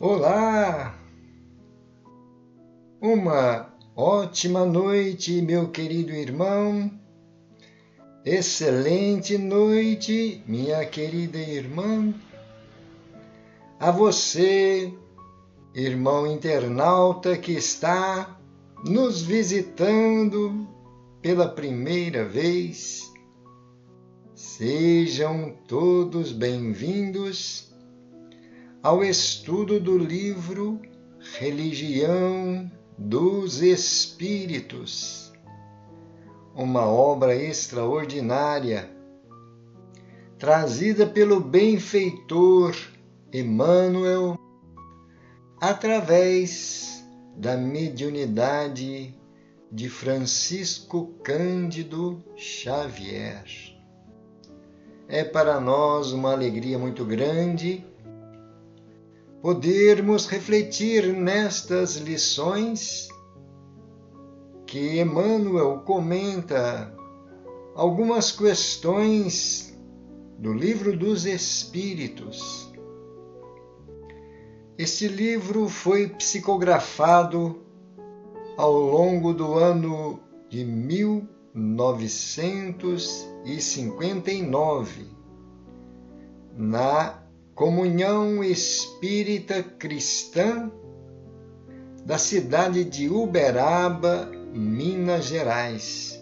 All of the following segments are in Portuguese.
Olá! Uma ótima noite, meu querido irmão. Excelente noite, minha querida irmã. A você, irmão internauta que está nos visitando pela primeira vez, sejam todos bem-vindos ao estudo do livro Religião dos Espíritos, uma obra extraordinária trazida pelo benfeitor Emmanuel através da mediunidade de Francisco Cândido Xavier. É para nós uma alegria muito grande podermos refletir nestas lições que Emmanuel comenta algumas questões do Livro dos Espíritos. Este livro foi psicografado ao longo do ano de 1959, na Comunhão Espírita Cristã da cidade de Uberaba, Minas Gerais.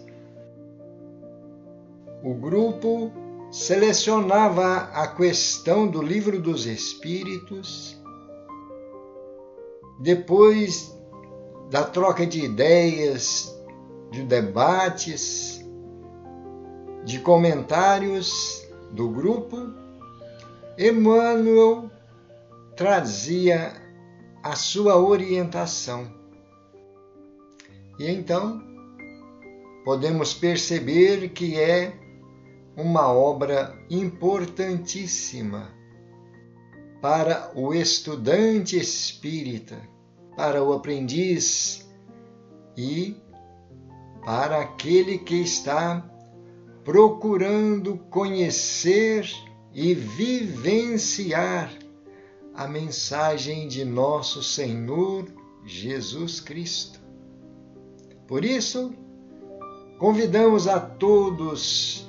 O grupo selecionava a questão do Livro dos Espíritos, depois da troca de ideias, de debates, de comentários do grupo, Emmanuel trazia a sua orientação. E então, podemos perceber que é uma obra importantíssima para o estudante espírita, para o aprendiz e para aquele que está procurando conhecer e vivenciar a mensagem de nosso Senhor Jesus Cristo. Por isso, convidamos a todos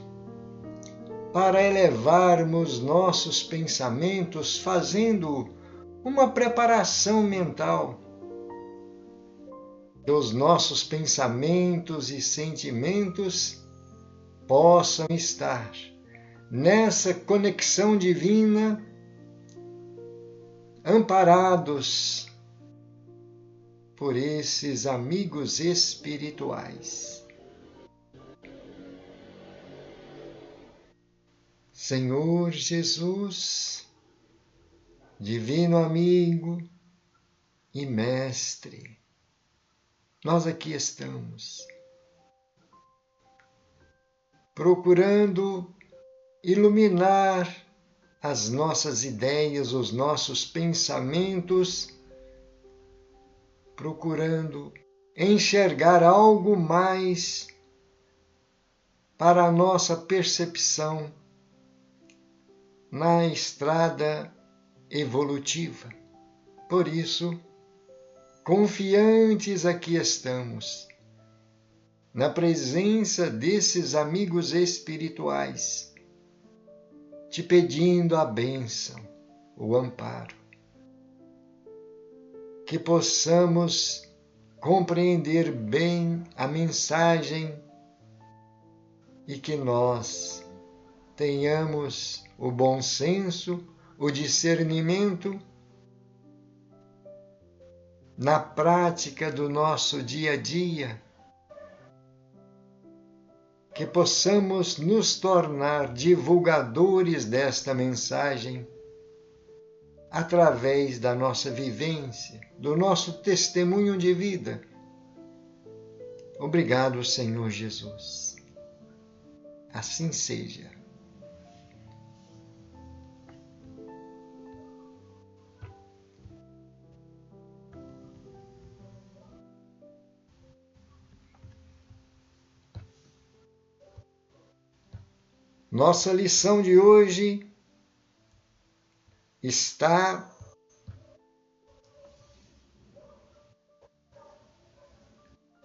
para elevarmos nossos pensamentos fazendo uma preparação mental. Que os nossos pensamentos e sentimentos possam estar nessa conexão divina, amparados por esses amigos espirituais. Senhor Jesus, divino amigo e mestre, nós aqui estamos, procurando iluminar as nossas ideias, os nossos pensamentos, procurando enxergar algo mais para a nossa percepção na estrada evolutiva. Por isso, confiantes aqui estamos, na presença desses amigos espirituais, te pedindo a bênção, o amparo, que possamos compreender bem a mensagem e que nós tenhamos o bom senso, o discernimento na prática do nosso dia a dia, que possamos nos tornar divulgadores desta mensagem através da nossa vivência, do nosso testemunho de vida. Obrigado, Senhor Jesus. Assim seja. Nossa lição de hoje está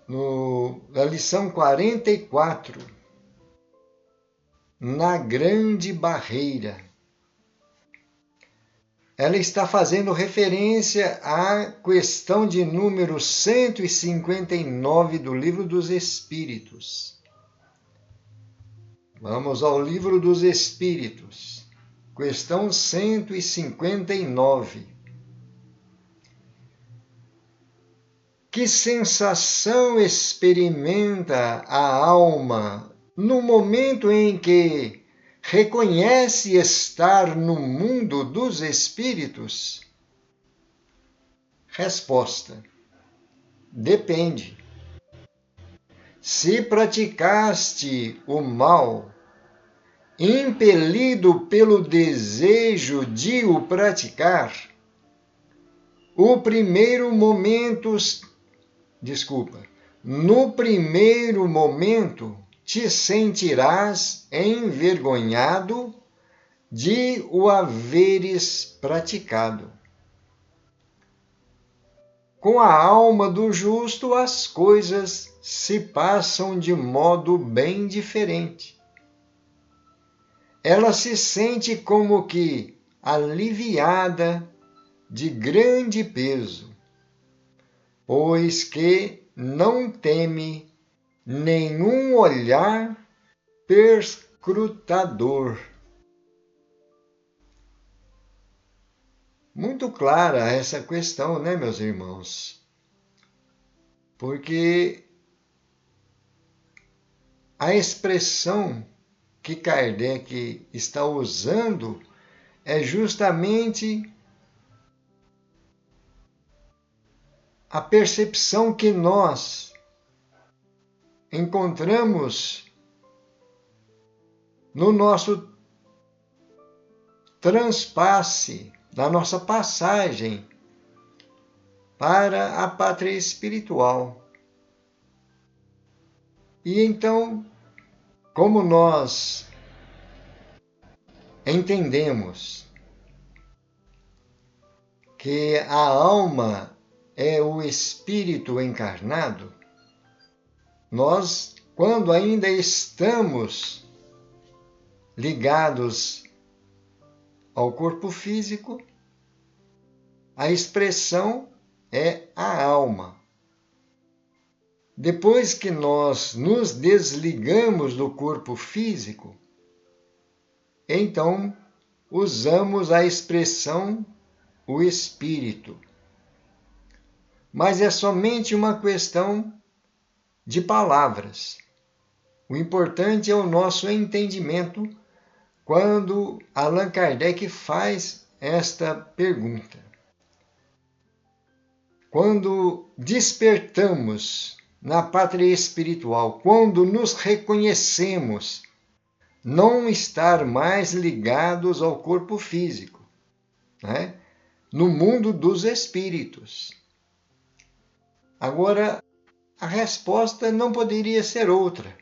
na lição 44, na Grande Barreira. Ela está fazendo referência à questão de número 159 do Livro dos Espíritos. Vamos ao Livro dos Espíritos, questão 159. Que sensação experimenta a alma no momento em que reconhece estar no mundo dos espíritos? Resposta: depende. Se praticaste o mal, impelido pelo desejo de o praticar, no primeiro momento te sentirás envergonhado de o haveres praticado. Com a alma do justo, as coisas se passam de modo bem diferente. Ela se sente como que aliviada de grande peso, pois que não teme nenhum olhar perscrutador. Muito clara essa questão, né, meus irmãos? Porque a expressão que Kardec está usando é justamente a percepção que nós encontramos no nosso transpasse, na nossa passagem para a pátria espiritual. E então, como nós entendemos que a alma é o espírito encarnado, nós, quando ainda estamos ligados ao corpo físico, a expressão é a alma. Depois que nós nos desligamos do corpo físico, então usamos a expressão o espírito. Mas é somente uma questão de palavras. O importante é o nosso entendimento quando Allan Kardec faz esta pergunta. Quando despertamos na pátria espiritual, quando nos reconhecemos não estar mais ligados ao corpo físico, né? No mundo dos espíritos. Agora, a resposta não poderia ser outra.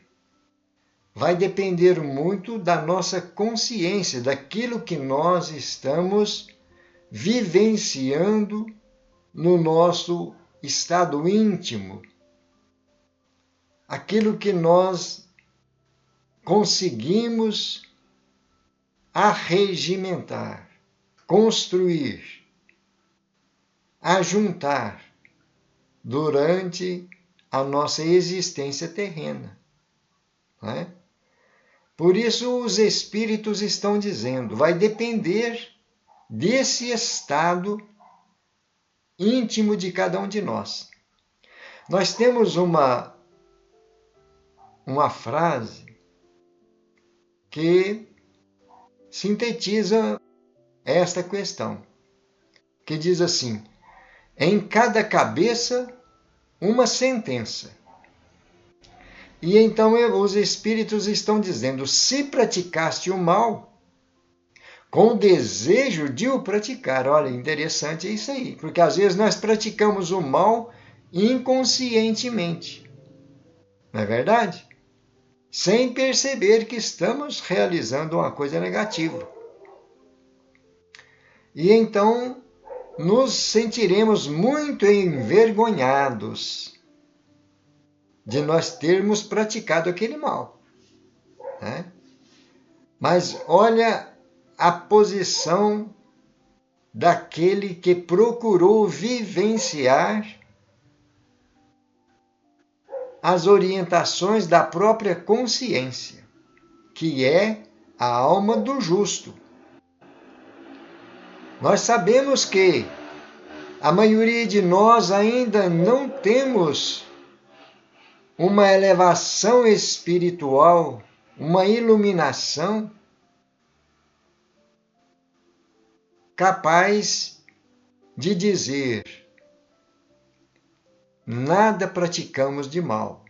Vai depender muito da nossa consciência, daquilo que nós estamos vivenciando no nosso estado íntimo, aquilo que nós conseguimos arregimentar, construir, ajuntar durante a nossa existência terrena. Não é? Por isso os espíritos estão dizendo, vai depender desse estado íntimo de cada um de nós. Nós temos uma frase que sintetiza esta questão, que diz assim: em cada cabeça uma sentença. E então os espíritos estão dizendo, se praticaste o mal, com o desejo de o praticar. Olha, interessante isso aí, porque às vezes nós praticamos o mal inconscientemente. Não é verdade? Sem perceber que estamos realizando uma coisa negativa. E então nos sentiremos muito envergonhados de nós termos praticado aquele mal, né? Mas olha a posição daquele que procurou vivenciar as orientações da própria consciência, que é a alma do justo. Nós sabemos que a maioria de nós ainda não temos uma elevação espiritual, uma iluminação capaz de dizer: nada praticamos de mal,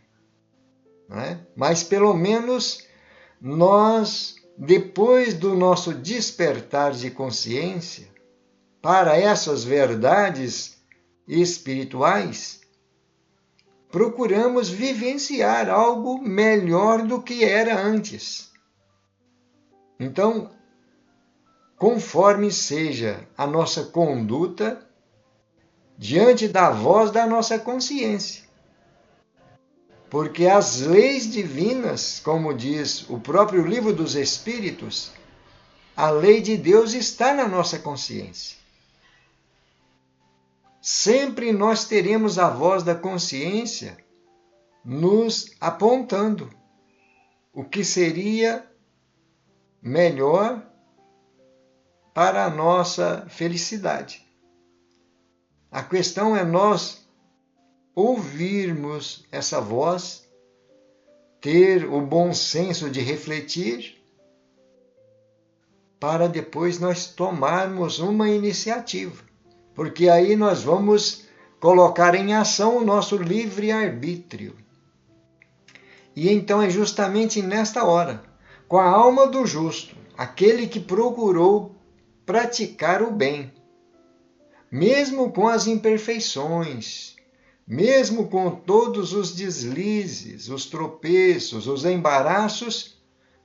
né? Mas pelo menos nós, depois do nosso despertar de consciência para essas verdades espirituais, procuramos vivenciar algo melhor do que era antes. Então, conforme seja a nossa conduta diante da voz da nossa consciência. Porque as leis divinas, como diz o próprio Livro dos Espíritos, a lei de Deus está na nossa consciência. Sempre nós teremos a voz da consciência nos apontando o que seria melhor para a nossa felicidade. A questão é nós ouvirmos essa voz, ter o bom senso de refletir, para depois nós tomarmos uma iniciativa. Porque aí nós vamos colocar em ação o nosso livre-arbítrio. E então é justamente nesta hora, com a alma do justo, aquele que procurou praticar o bem, mesmo com as imperfeições, mesmo com todos os deslizes, os tropeços, os embaraços,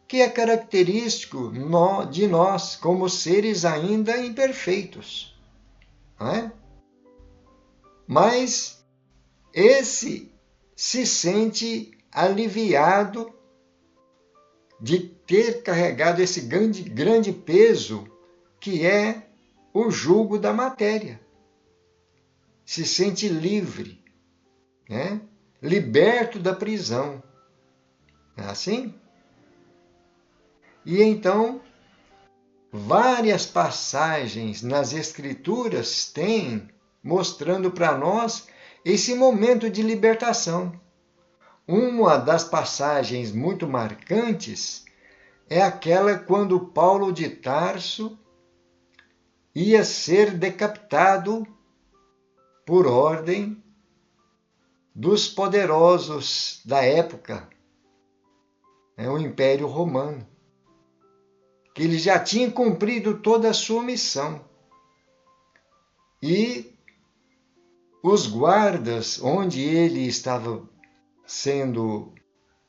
que é característico de nós como seres ainda imperfeitos, não é? Mas esse se sente aliviado de ter carregado esse grande peso que é o jugo da matéria. Se sente livre, né? Liberto da prisão. É assim? E então, várias passagens nas Escrituras têm mostrando para nós esse momento de libertação. Uma das passagens muito marcantes é aquela quando Paulo de Tarso ia ser decapitado por ordem dos poderosos da época, o Império Romano, que ele já tinha cumprido toda a sua missão. E os guardas, onde ele estava sendo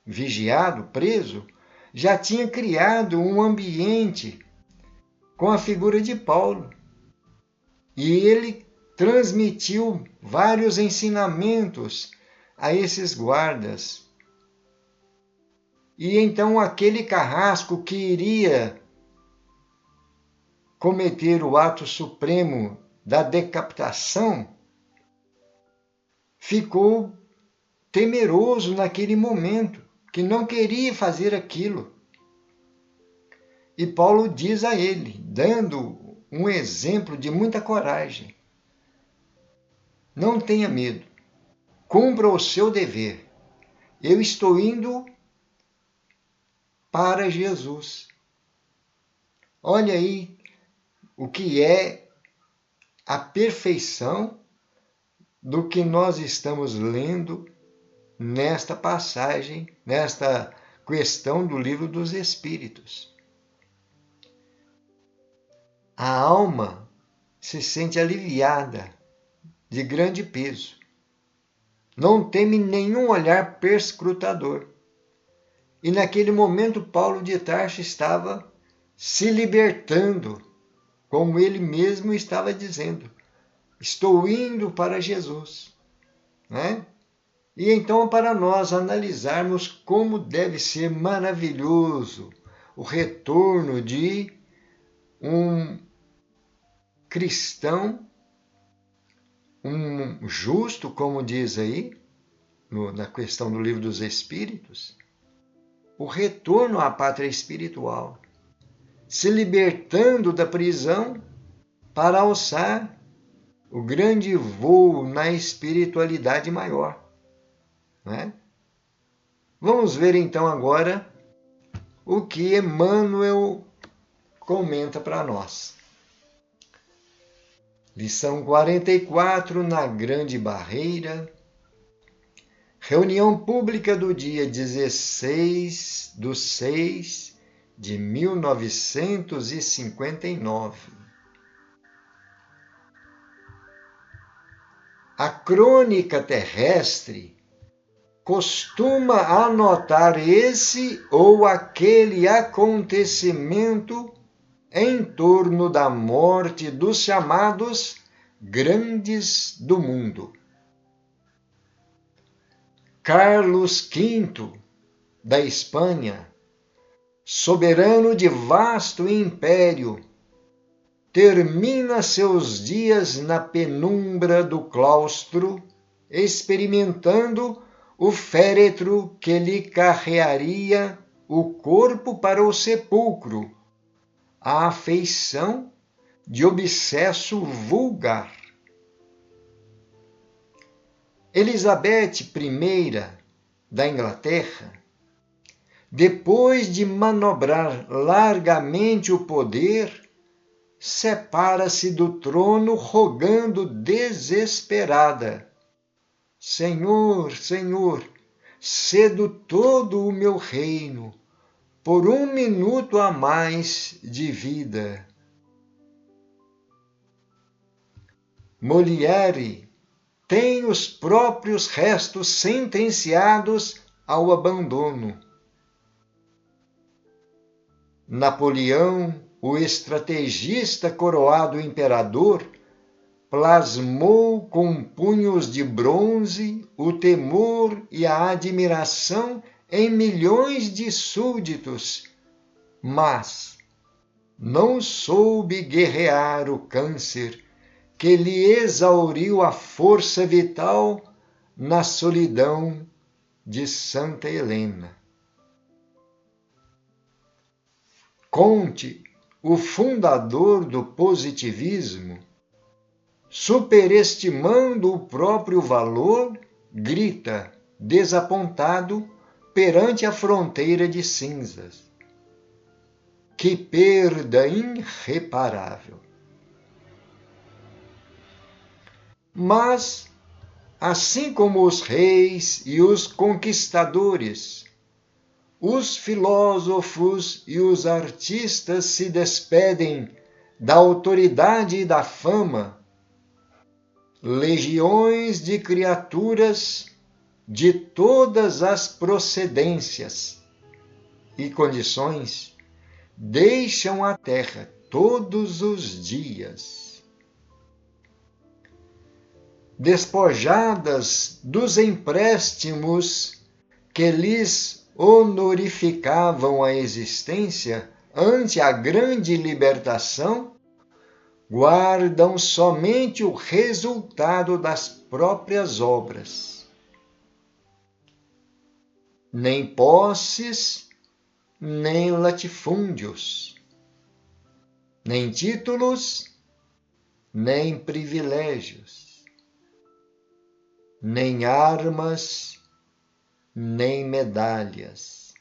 vigiado, preso, já tinha criado um ambiente com a figura de Paulo. E ele transmitiu vários ensinamentos a esses guardas. E então aquele carrasco que iria cometer o ato supremo da decapitação ficou temeroso naquele momento, que não queria fazer aquilo. E Paulo diz a ele, dando um exemplo de muita coragem: não tenha medo, cumpra o seu dever. Eu estou indo para Jesus. Olha aí o que é a perfeição do que nós estamos lendo nesta passagem, nesta questão do Livro dos Espíritos. A alma se sente aliviada de grande peso. Não teme nenhum olhar perscrutador. E naquele momento Paulo de Tarso estava se libertando, como ele mesmo estava dizendo: estou indo para Jesus, né? E então, para nós analisarmos como deve ser maravilhoso o retorno de um cristão, um justo, como diz aí, na questão do Livro dos Espíritos, o retorno à pátria espiritual, se libertando da prisão para alçar o grande voo na espiritualidade maior. Né? Vamos ver então agora o que Emmanuel comenta para nós. Lição 44, na Grande Barreira, reunião pública do dia 16/6/1959. A crônica terrestre costuma anotar esse ou aquele acontecimento em torno da morte dos chamados grandes do mundo. Carlos V, da Espanha, soberano de vasto império, termina seus dias na penumbra do claustro, experimentando o féretro que lhe carrearia o corpo para o sepulcro, a afeição de obsesso vulgar. Elizabeth I da Inglaterra, depois de manobrar largamente o poder, separa-se do trono rogando desesperada: Senhor, Senhor, cedo todo o meu reino por 1 minuto a mais de vida. Molière tem os próprios restos sentenciados ao abandono. Napoleão, o estrategista coroado imperador, plasmou com punhos de bronze o temor e a admiração em milhões de súditos, mas não soube guerrear o câncer que lhe exauriu a força vital na solidão de Santa Helena. Comte, o fundador do positivismo, superestimando o próprio valor, grita, desapontado, perante a fronteira de cinzas: que perda irreparável! Mas, assim como os reis e os conquistadores, os filósofos e os artistas se despedem da autoridade e da fama, legiões de criaturas de todas as procedências e condições deixam a terra todos os dias. Despojadas dos empréstimos que lhes honorificavam a existência ante a grande libertação, guardam somente o resultado das próprias obras. Nem posses, nem latifúndios, nem títulos, nem privilégios, nem armas, nem medalhas,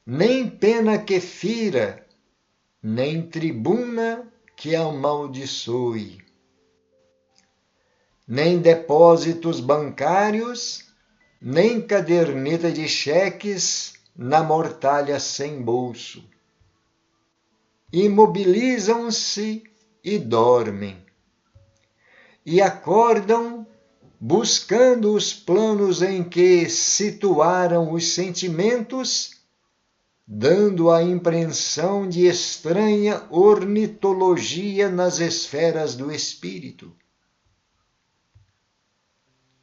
nem pena que fira, nem tribuna que amaldiçoe, nem depósitos bancários, nem caderneta de cheques na mortalha sem bolso. Imobilizam-se e dormem, e acordam buscando os planos em que situaram os sentimentos, dando a impressão de estranha ornitologia nas esferas do espírito.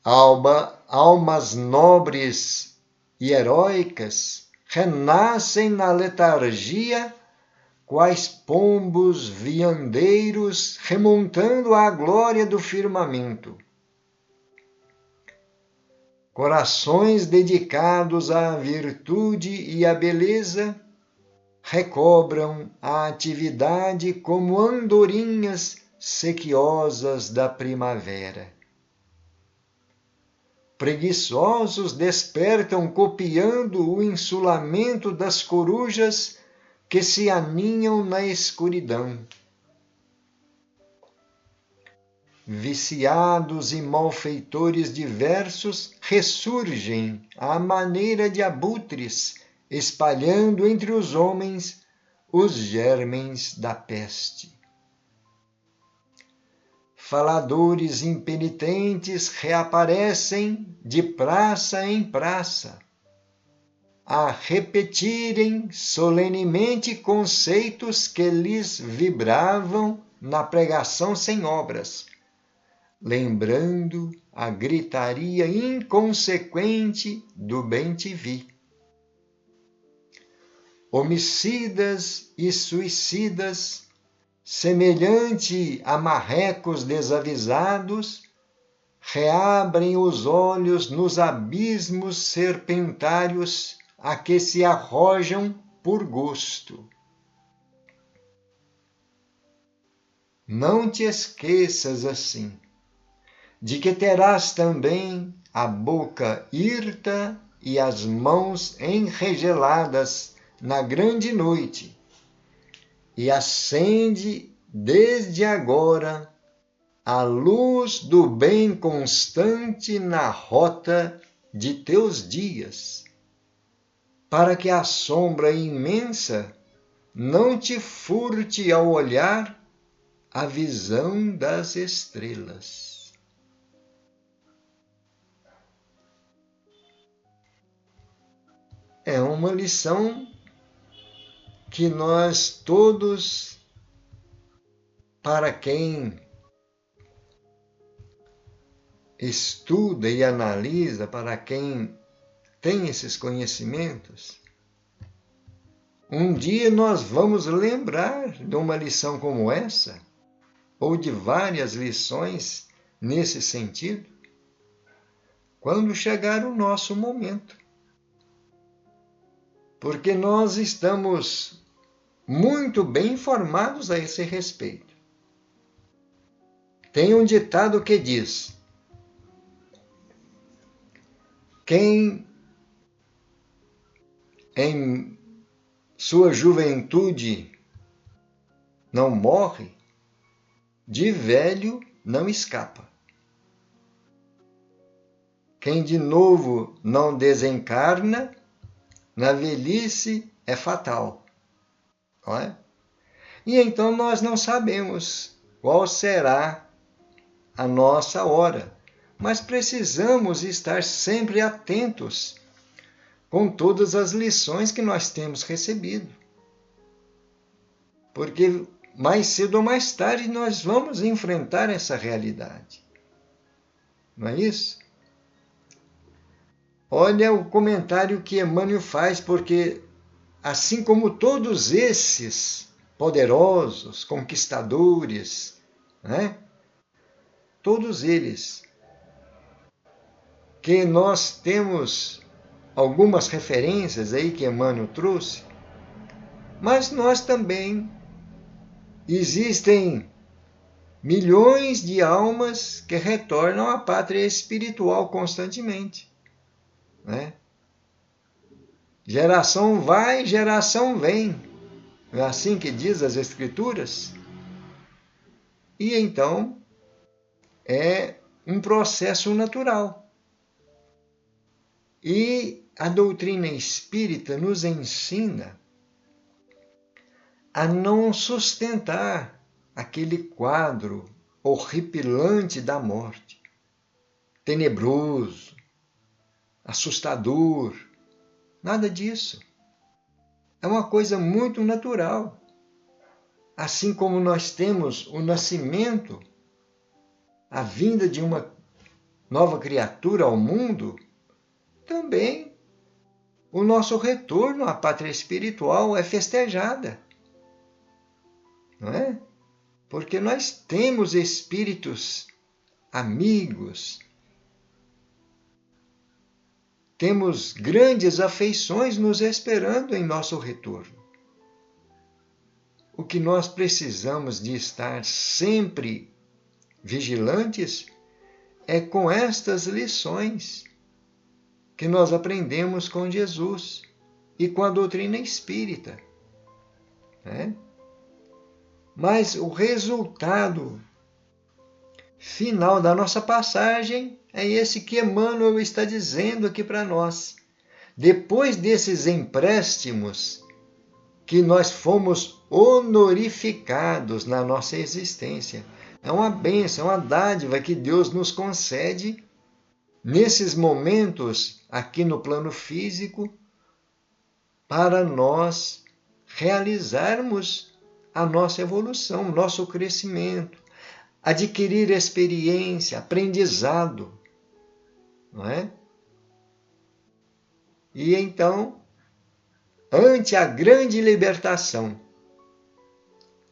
almas nobres e heróicas renascem na letargia, quais pombos viandeiros remontando à glória do firmamento. Corações dedicados à virtude e à beleza recobram a atividade como andorinhas sequiosas da primavera. Preguiçosos despertam copiando o insulamento das corujas que se aninham na escuridão. Viciados e malfeitores diversos ressurgem à maneira de abutres, espalhando entre os homens os germens da peste. Faladores impenitentes reaparecem de praça em praça, a repetirem solenemente conceitos que lhes vibravam na pregação sem obras, lembrando a gritaria inconsequente do bem-te-vi. Homicidas e suicidas, semelhante a marrecos desavisados, reabrem os olhos nos abismos serpentários a que se arrojam por gosto. Não te esqueças, assim, de que terás também a boca hirta e as mãos enregeladas na grande noite, e acende desde agora a luz do bem constante na rota de teus dias, para que a sombra imensa não te furte ao olhar a visão das estrelas. É uma lição que nós todos, para quem estuda e analisa, para quem tem esses conhecimentos, um dia nós vamos lembrar de uma lição como essa, ou de várias lições nesse sentido, quando chegar o nosso momento. Porque nós estamos muito bem informados a esse respeito. Tem um ditado que diz: quem em sua juventude não morre, de velho não escapa. Quem de novo não desencarna, na velhice é fatal. Não é? E então nós não sabemos qual será a nossa hora, mas precisamos estar sempre atentos com todas as lições que nós temos recebido. Porque mais cedo ou mais tarde nós vamos enfrentar essa realidade. Não é isso? Olha o comentário que Emmanuel faz, porque assim como todos esses poderosos, conquistadores, né? Todos eles, que nós temos algumas referências aí que Emmanuel trouxe, mas nós também existem milhões de almas que retornam à pátria espiritual constantemente, né? Geração vai, geração vem. É assim que diz as Escrituras. E então é um processo natural. E a doutrina espírita nos ensina a não sustentar aquele quadro horripilante da morte, tenebroso, assustador. Nada disso. É uma coisa muito natural. Assim como nós temos o nascimento, a vinda de uma nova criatura ao mundo, também o nosso retorno à pátria espiritual é festejada, não é? Porque nós temos espíritos amigos, temos grandes afeições nos esperando em nosso retorno. O que nós precisamos de estar sempre vigilantes é com estas lições que nós aprendemos com Jesus e com a doutrina espírita, né? Mas o resultado final da nossa passagem é esse que Emmanuel está dizendo aqui para nós. Depois desses empréstimos que nós fomos honorificados na nossa existência, é uma bênção, é uma dádiva que Deus nos concede nesses momentos aqui no plano físico para nós realizarmos a nossa evolução, nosso crescimento, adquirir experiência, aprendizado, não é? E então, ante a grande libertação,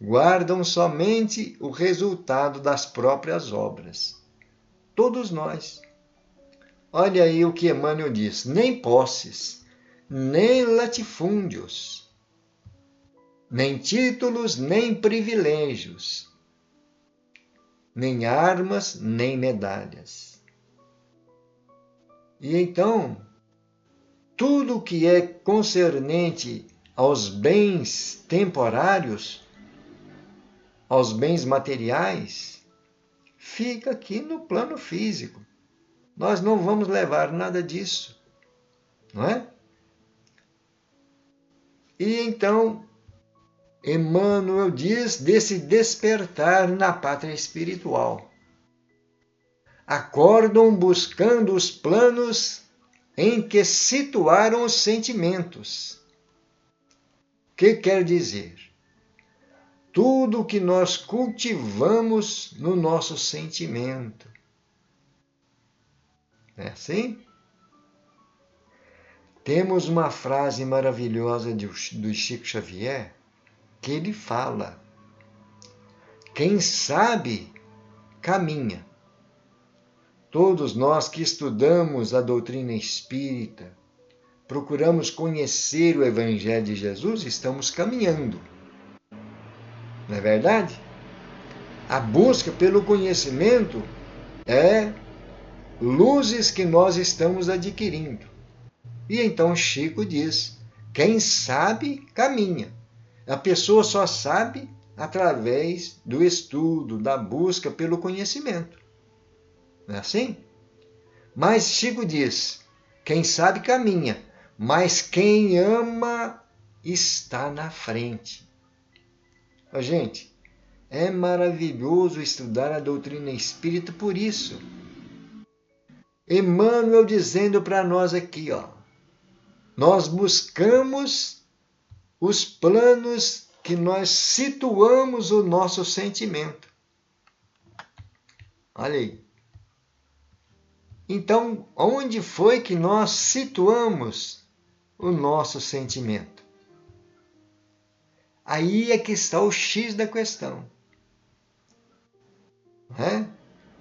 guardam somente o resultado das próprias obras. Todos nós. Olha aí o que Emmanuel diz: nem posses, nem latifúndios, nem títulos, nem privilégios, nem armas, nem medalhas. E então, tudo que é concernente aos bens temporários, aos bens materiais, fica aqui no plano físico. Nós não vamos levar nada disso, não é? E então, Emmanuel diz desse despertar na pátria espiritual. Acordam buscando os planos em que situaram os sentimentos. O que quer dizer? Tudo o que nós cultivamos no nosso sentimento. É assim? Temos uma frase maravilhosa do Chico Xavier, que ele fala: quem sabe, caminha. Todos nós que estudamos a doutrina espírita, procuramos conhecer o Evangelho de Jesus, estamos caminhando. Não é verdade? A busca pelo conhecimento é luzes que nós estamos adquirindo. E então Chico diz: quem sabe, caminha. A pessoa só sabe através do estudo, da busca pelo conhecimento. Não é assim? Mas Chico diz: quem sabe, caminha, mas quem ama está na frente. Gente, é maravilhoso estudar a doutrina espírita por isso. Emmanuel dizendo para nós aqui, nós buscamos os planos que nós situamos o nosso sentimento. Olha aí. Então, onde foi que nós situamos o nosso sentimento? Aí é que está o X da questão.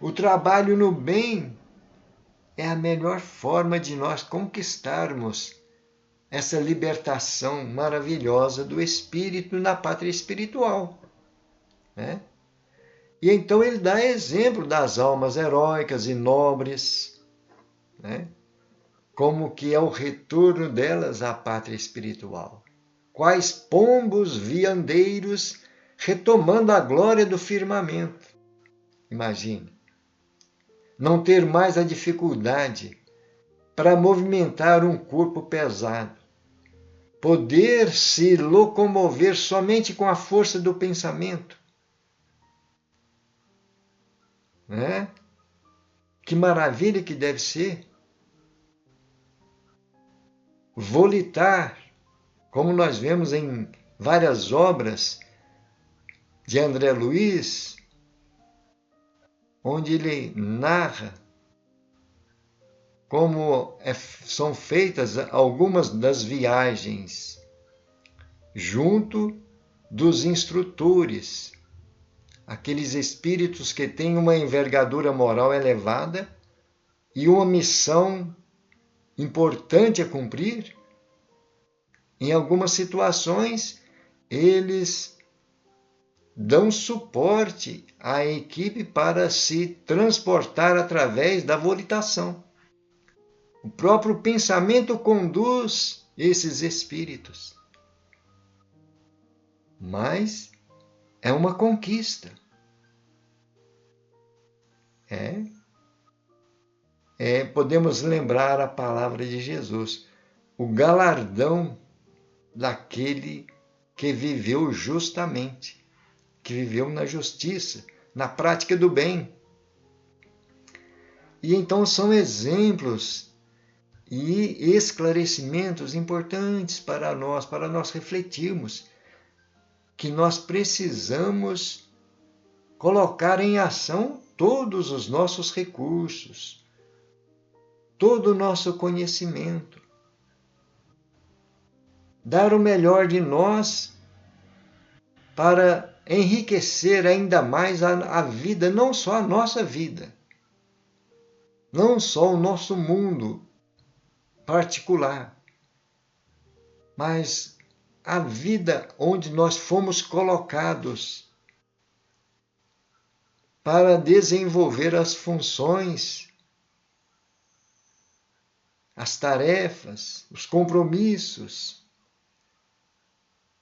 O trabalho no bem é a melhor forma de nós conquistarmos essa libertação maravilhosa do espírito na pátria espiritual. E então ele dá exemplo das almas heróicas e nobres, como que é o retorno delas à pátria espiritual. Quais pombos viandeiros retomando a glória do firmamento. Imagine. Não ter mais a dificuldade para movimentar um corpo pesado. Poder se locomover somente com a força do pensamento. Que maravilha que deve ser. Volitar, como nós vemos em várias obras de André Luiz, onde ele narra como são feitas algumas das viagens junto dos instrutores, aqueles espíritos que têm uma envergadura moral elevada e uma missão importante a cumprir. Em algumas situações, eles dão suporte à equipe para se transportar através da volitação. O próprio pensamento conduz esses espíritos. Mas é uma conquista. Podemos lembrar a palavra de Jesus, o galardão daquele que viveu justamente, que viveu na justiça, na prática do bem. E então são exemplos e esclarecimentos importantes para nós refletirmos, que nós precisamos colocar em ação todos os nossos recursos, todo o nosso conhecimento, dar o melhor de nós para enriquecer ainda mais a vida, não só a nossa vida, não só o nosso mundo particular, mas a vida onde nós fomos colocados para desenvolver as funções, as tarefas, os compromissos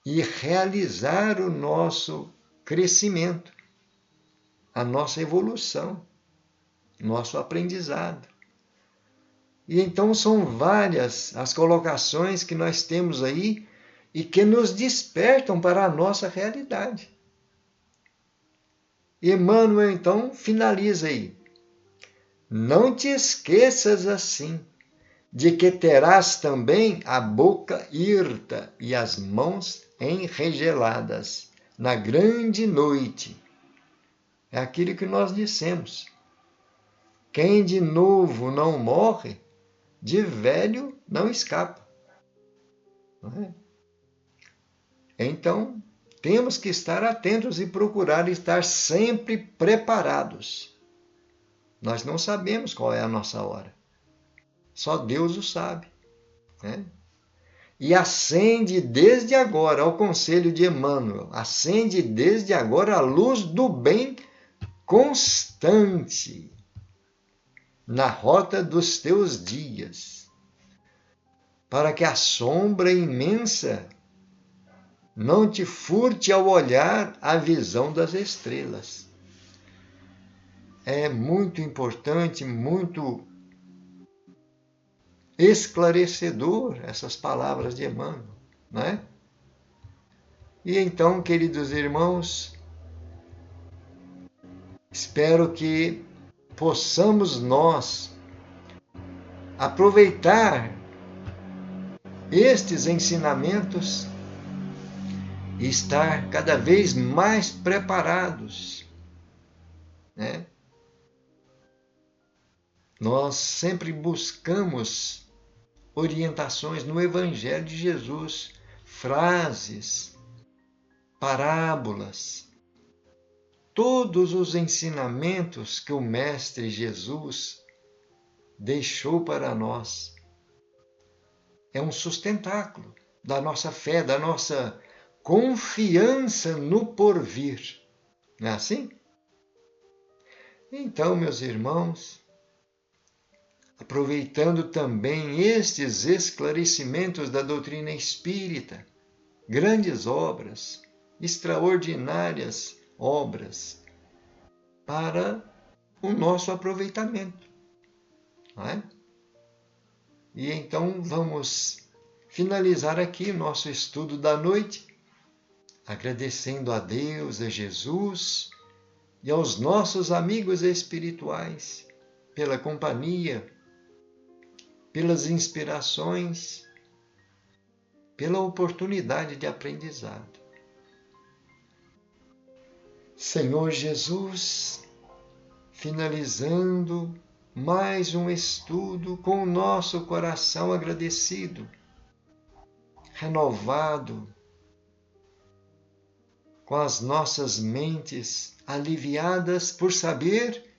e realizar o nosso crescimento, a nossa evolução, nosso aprendizado. E então são várias as colocações que nós temos aí e que nos despertam para a nossa realidade. Emmanuel então finaliza aí. Não te esqueças assim de que terás também a boca hirta e as mãos enregeladas na grande noite. É aquilo que nós dissemos. Quem de novo não morre, de velho não escapa. Não é? Então, temos que estar atentos e procurar estar sempre preparados. Nós não sabemos qual é a nossa hora. Só Deus o sabe. Né? E acende desde agora, ao conselho de Emmanuel, acende desde agora a luz do bem constante na rota dos teus dias, para que a sombra imensa não te furte ao olhar a visão das estrelas. É muito importante, muito esclarecedor essas palavras de Emmanuel, né? E então, queridos irmãos, espero que possamos nós aproveitar estes ensinamentos e estar cada vez mais preparados, né? Nós sempre buscamos orientações no Evangelho de Jesus, frases, parábolas, todos os ensinamentos que o Mestre Jesus deixou para nós. É um sustentáculo da nossa fé, da nossa confiança no porvir. Não é assim? Então, meus irmãos, aproveitando também estes esclarecimentos da doutrina espírita, grandes obras, extraordinárias obras, para o nosso aproveitamento. Não é? E então vamos finalizar aqui o nosso estudo da noite, agradecendo a Deus, a Jesus e aos nossos amigos espirituais pela companhia, pelas inspirações, pela oportunidade de aprendizado. Senhor Jesus, finalizando mais um estudo com o nosso coração agradecido, renovado, com as nossas mentes aliviadas por saber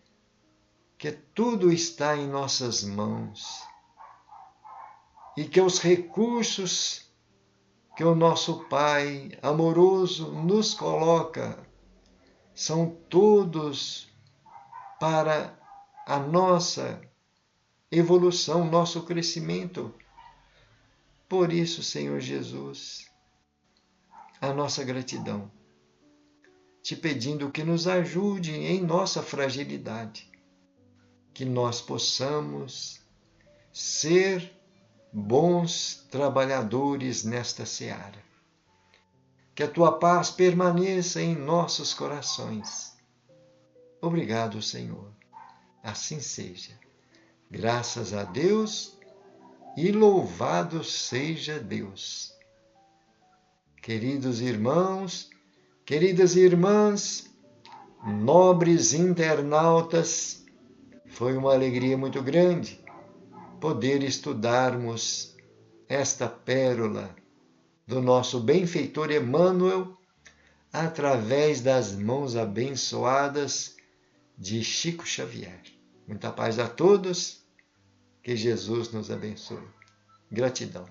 que tudo está em nossas mãos e que os recursos que o nosso Pai amoroso nos coloca são todos para a nossa evolução, nosso crescimento. Por isso, Senhor Jesus, a nossa gratidão, te pedindo que nos ajude em nossa fragilidade, que nós possamos ser bons trabalhadores nesta seara. Que a tua paz permaneça em nossos corações. Obrigado, Senhor. Assim seja. Graças a Deus e louvado seja Deus. Queridos irmãos, queridas irmãs, nobres internautas, foi uma alegria muito grande poder estudarmos esta pérola do nosso benfeitor Emmanuel através das mãos abençoadas de Chico Xavier. Muita paz a todos, que Jesus nos abençoe. Gratidão.